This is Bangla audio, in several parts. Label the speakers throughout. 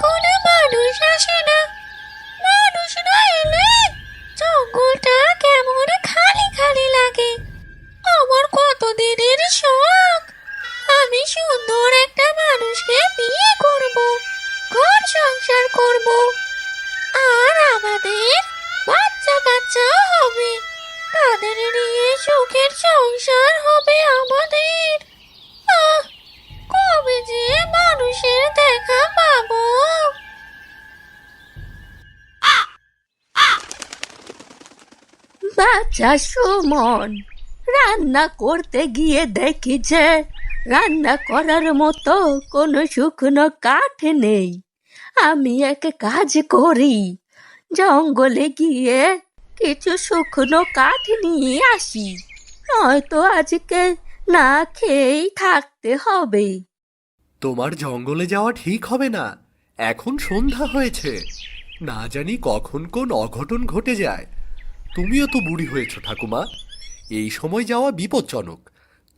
Speaker 1: কোনো মানুষ আসে না। মানুষ না এলে জঙ্গলটা কেমন খালি খালি লাগে। আমার কতদিনের শখ, আমি সুন্দর একটা মানুষকে বিয়ে করব, ঘর সংসার করব, আর আমাদের বাচ্চা কাচ্চাও হবে। তাদের নিয়ে সুখের সংসার হবে আমাদের। আহ, কবে যে মানুষের দেখা পাবো।
Speaker 2: বাচ্চা সুমন, রান্না করতে গিয়ে দেখি যে রান্না করার মতো কোনো শুকনো কাঠ নেই। আমি এক কাজ করি, জঙ্গলে গিয়ে কিছু শুকনো কাঠ নিয়ে আসি, নয়তো আজকে না খেয়েই থাকতে হবে।
Speaker 3: তোমার জঙ্গলে যাওয়া ঠিক হবে না। এখন সন্ধ্যা হয়েছে, না জানি কখন কোন অঘটন ঘটে যায়। তুমিও তো বুড়ি হয়েছ ঠাকুমা, এই সময় যাওয়া বিপজ্জনক।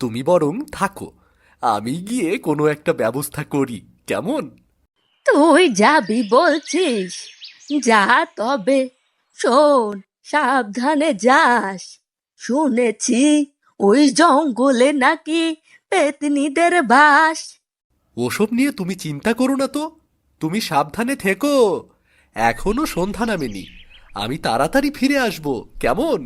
Speaker 3: তুমি বরং থাকো, আমি গিয়ে কোনো একটা ব্যবস্থা করি, কেমন?
Speaker 2: তুই যাবি বলছিস? যা তবে, শোন, সাবধানে যাস। শুনেছি ওই জঙ্গলে নাকি পেতনিদের বাস।
Speaker 3: ওসব নিয়ে তুমি চিন্তা করো না তো, তুমি সাবধানে থেকো। এখনো সন্ধ্যা নামেনি, আমি তাড়াতাড়ি ফিরে আসবো, কেমন?